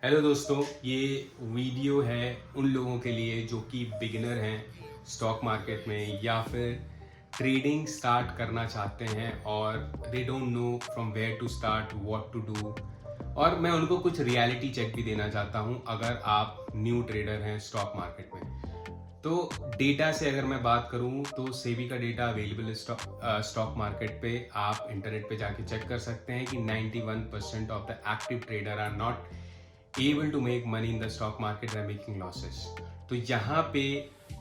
Hello दोस्तों, ये video है उन लोगों के लिए जो कि बिगिनर हैं स्टॉक मार्केट में या फिर ट्रेडिंग स्टार्ट करना चाहते हैं और they don't know from where to start what to do. और मैं उनको कुछ रियलिटी चेक भी देना चाहता हूं अगर आप न्यू ट्रेडर हैं स्टॉक मार्केट में। तो डेटा से अगर मैं बात करूं तो सेबी का डेटा अवेलेबल है स्टॉक मार्केट पे। आप इंटरनेट पे जाके चेक कर सकते हैं कि 91% of the active trader are not able to make money in the stock market and making losses। तो यहाँ पे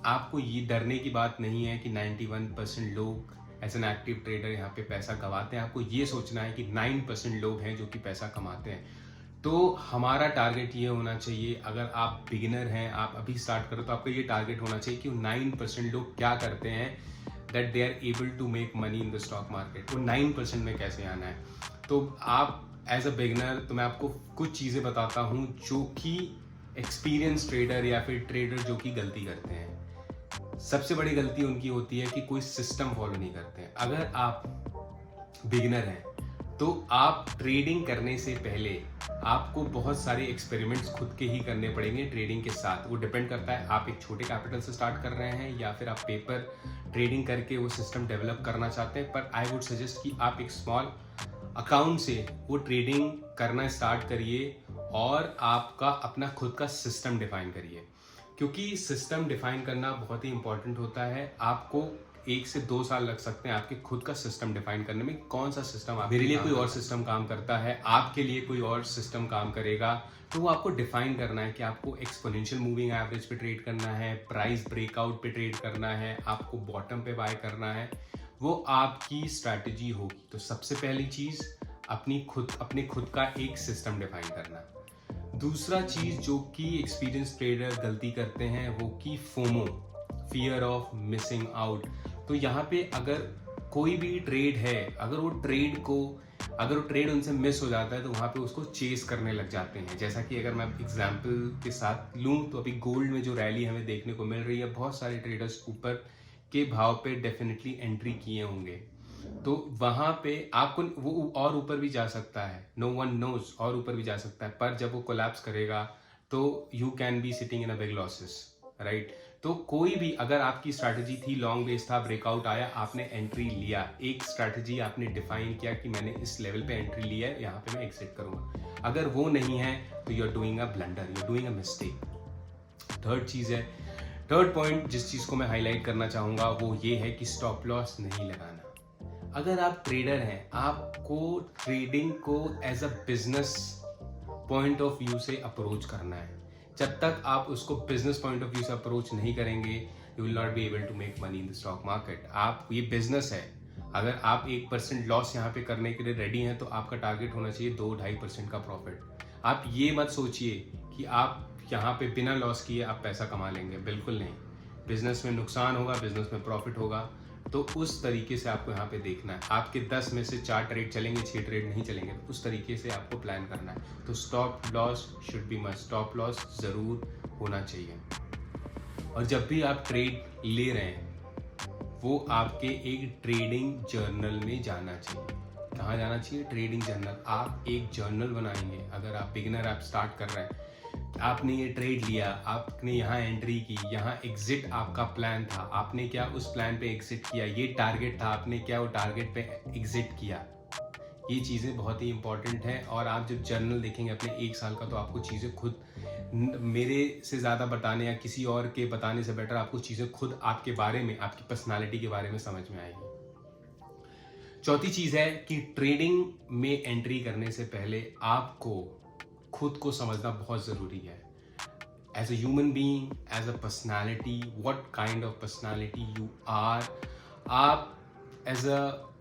आपको ये डरने की बात नहीं है कि 91% लोग एज एन एक्टिव ट्रेडर यहाँ पे पैसा कमाते हैं। आपको ये सोचना है कि 9% लोग हैं जो कि पैसा कमाते हैं। तो हमारा टारगेट ये होना चाहिए, अगर आप बिगिनर हैं, आप अभी स्टार्ट करो, तो आपका ये टारगेट होना चाहिए कि 9% लोग क्या करते हैं that they are able to make money in the stock market. तो 9% में कैसे आना है, तो आप एज अ बिगनर तो मैं आपको कुछ चीज़ें बताता हूँ जो कि एक्सपीरियंस ट्रेडर या फिर ट्रेडर जो कि गलती करते हैं। सबसे बड़ी गलती उनकी होती है कि कोई सिस्टम फॉलो नहीं करते हैं। अगर आप बिगिनर हैं तो आप ट्रेडिंग करने से पहले आपको बहुत सारे एक्सपेरिमेंट्स खुद के ही करने पड़ेंगे ट्रेडिंग के साथ। वो डिपेंड करता है आप एक छोटे कैपिटल से स्टार्ट कर रहे हैं या फिर आप पेपर ट्रेडिंग करके वो सिस्टम डेवलप करना चाहते हैं। पर आई वुड सजेस्ट कि आप एक स्मॉल अकाउंट से वो ट्रेडिंग करना स्टार्ट करिए और आपका अपना खुद का सिस्टम डिफाइन करिए, क्योंकि सिस्टम डिफाइन करना बहुत ही इंपॉर्टेंट होता है। आपको 1 से 2 साल लग सकते हैं आपके खुद का सिस्टम डिफाइन करने में। कौन सा सिस्टम मेरे लिए कोई और सिस्टम काम करता है, आपके लिए कोई और सिस्टम काम करेगा, तो वो आपको डिफाइन करना है कि आपको एक्सपोनेंशियल मूविंग एवरेज पे ट्रेड करना है, प्राइस ब्रेकआउट पे ट्रेड करना है, आपको बॉटम पे बाय करना है। वो आपकी स्ट्रैटेजी होगी। तो सबसे पहली चीज अपने खुद का एक सिस्टम डिफाइन करना। दूसरा चीज जो कि एक्सपीरियंस ट्रेडर गलती करते हैं वो कि FOMO, fear of missing out. तो यहाँ पे अगर कोई भी ट्रेड है, अगर वो ट्रेड उनसे मिस हो जाता है तो वहां पे उसको चेस करने लग जाते हैं। जैसा कि अगर मैं एग्जांपल के साथ लूं तो अभी गोल्ड में जो रैली हमें देखने को मिल रही है, बहुत सारे ट्रेडर्स ऊपर के भाव पे डेफिनेटली एंट्री किए होंगे। तो वहां पे आपको वो और ऊपर भी जा सकता है, नो वन नोज, और ऊपर भी जा सकता है। पर जब वो कोलैप्स करेगा तो you can be sitting in a big losses, right. तो कोई भी, अगर आपकी स्ट्रैटेजी थी लॉन्ग बेस था, ब्रेकआउट आया, आपने एंट्री लिया, एक स्ट्रैटेजी आपने डिफाइन किया कि मैंने इस लेवल पे एंट्री लिया है, यहाँ पे मैं एग्जिट करूंगा। अगर वो नहीं है तो you are doing a blunder, you are doing a mistake. Third point जिस चीज को मैं हाईलाइट करना चाहूंगा वो ये है कि स्टॉप लॉस नहीं लगाना। अगर आप ट्रेडर हैं, आपको ट्रेडिंग को as a business point of view से अप्रोच करना है। जब तक आप उसको बिजनेस पॉइंट ऑफ व्यू से अप्रोच नहीं करेंगे, you will not be able to make money in the stock market. आप, ये बिजनेस है। अगर आप 1% लॉस यहाँ पे करने के लिए रेडी हैं तो आपका टारगेट होना चाहिए 2-2.5% का प्रॉफिट। आप ये मत सोचिए कि आप यहाँ पे बिना लॉस किए आप पैसा कमा लेंगे, बिल्कुल नहीं। बिजनेस में नुकसान होगा, बिजनेस में प्रॉफिट होगा। तो उस तरीके से आपको यहाँ पे देखना है। आपके 10 में से 4 ट्रेड चलेंगे, 6 ट्रेड नहीं चलेंगे, तो उस तरीके से आपको प्लान करना है। तो stop loss should be must, stop loss जरूर होना चाहिए। और जब भी आप ट्रेड ले रहे हैं वो आपके एक ट्रेडिंग जर्नल में जाना चाहिए। कहाँ जाना चाहिए? Trading journal. आप एक जर्नल बनाएंगे। अगर आप बिगिनर, आप स्टार्ट कर रहे हैं, आपने ये ट्रेड लिया, आपने यहाँ एंट्री की, यहाँ एग्जिट आपका प्लान था, आपने क्या उस प्लान पे एग्जिट किया, ये टारगेट था, आपने क्या वो टारगेट पे एग्जिट किया। ये चीज़ें बहुत ही इंपॉर्टेंट हैं। और आप जब जर्नल देखेंगे अपने 1 साल का, तो आपको चीज़ें खुद, मेरे से ज़्यादा बताने या किसी और के बताने से बेटर आपको चीज़ें खुद आपके बारे में, आपकी पर्सनालिटी के बारे में समझ में आएगी। चौथी चीज़ है कि ट्रेडिंग में एंट्री करने से पहले आपको खुद को समझना बहुत ज़रूरी है। As a human being, as a personality, what kind of personality you are. आप एज अ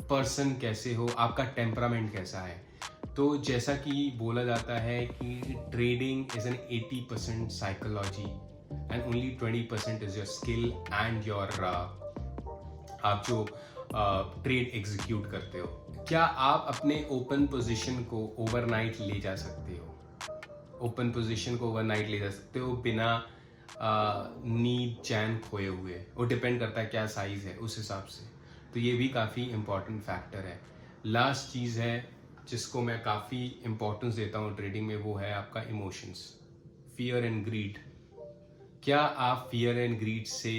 पर्सन कैसे हो, आपका टेम्परामेंट कैसा है। तो जैसा कि बोला जाता है कि trading is an 80% psychology and only 20% is your skill and your, आप जो ट्रेड एग्जीक्यूट करते हो। क्या आप अपने ओपन पोजीशन को ओवरनाइट ले जा सकते हो? ओपन पोजीशन को ओवरनाइट ले जा सकते हो बिना नीड चैन खोए हुए। वो डिपेंड करता है क्या साइज है, उस हिसाब से। तो ये भी काफ़ी इंपॉर्टेंट फैक्टर है। लास्ट चीज़ है, जिसको मैं काफ़ी इम्पोर्टेंस देता हूँ ट्रेडिंग में, वो है आपका इमोशंस, फियर एंड ग्रीड। क्या आप फियर एंड ग्रीड से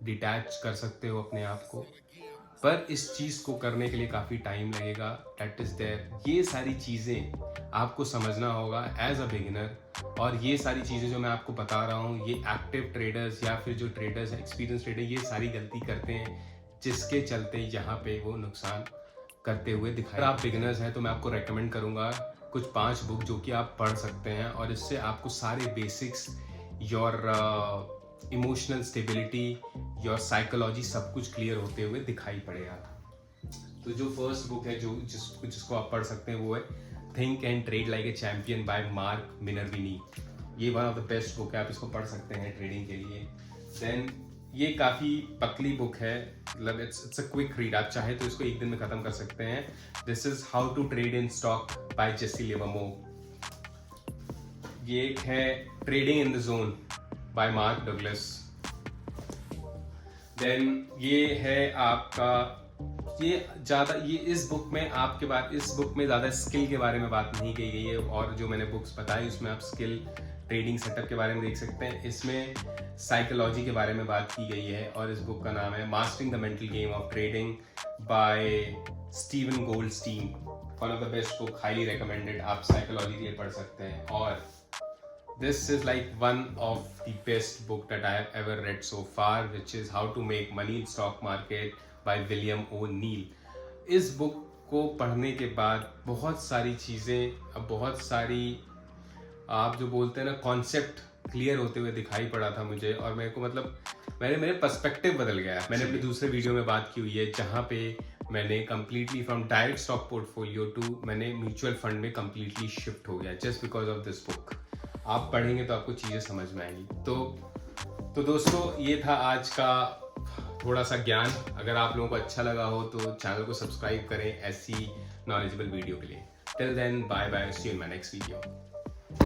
डिटैच कर सकते हो अपने आप को? पर इस चीज़ को करने के लिए काफ़ी टाइम लगेगा, दैट इज़ देयर। ये सारी चीज़ें आपको समझना होगा एज अ बिगिनर, और ये सारी चीज़ें जो मैं आपको बता रहा हूँ, ये एक्टिव ट्रेडर्स या फिर जो ट्रेडर्स हैं, एक्सपीरियंस ट्रेडर, ये सारी गलती करते हैं, जिसके चलते यहाँ पे वो नुकसान करते हुए दिखाए। अगर आप बिगिनर्स हैं तो मैं आपको रेकमेंड करूँगा कुछ 5 बुक जो कि आप पढ़ सकते हैं, और इससे आपको सारे basics, your emotional stability, your psychology, सब कुछ क्लियर होते हुए दिखाई पड़ेगा। तो जो फर्स्ट बुक है जिसको आप पढ़ सकते हैं वो है think and trade like a champion by Mark Minervini. ये one of the best book है, आप इसको पढ़ सकते हैं ट्रेडिंग के लिए। देन ये काफ़ी पतली बुक है, मतलब इट्स अ क्विक रीड, आप चाहे तो इसको एक दिन में ख़त्म कर सकते हैं। This is how to trade in stock by Jesse Livermore. ये एक है trading in the zone by Mark Douglas. Then ये है आपका, ये इस बुक में ज़्यादा स्किल के बारे में बात नहीं की गई है, और जो मैंने बुक्स बताई उसमें आप स्किल ट्रेडिंग सेटअप के बारे में देख सकते हैं। इसमें साइकोलॉजी के बारे में बात की गई है, और इस बुक का नाम है mastering the mental game of trading by Steven Goldstein. One of the best book, highly recommended, आप साइकोलॉजी के लिए पढ़ सकते हैं। और this is like one of the best book that I have ever read so far, which is How to Make Money in Stock Market by William O'Neill. इस book को पढ़ने के बाद बहुत सारी चीज़ें, बहुत सारी आप जो बोलते हैं ना कॉन्सेप्ट क्लियर होते हुए दिखाई पड़ा था मुझे, और मेरे को मतलब मेरे पर्सपेक्टिव बदल गया। मैंने अपने दूसरे वीडियो में बात की हुई है जहाँ पे मैंने completely from direct stock portfolio to मैंने म्यूचुअल फंड में कम्प्लीटली शिफ्ट हो गया, just because of this book. आप पढ़ेंगे तो आपको चीज़ें समझ में आएंगी। तो दोस्तों, ये था आज का थोड़ा सा ज्ञान। अगर आप लोगों को अच्छा लगा हो तो चैनल को सब्सक्राइब करें ऐसी नॉलेजेबल वीडियो के लिए। Till then, bye bye, see you in my next video.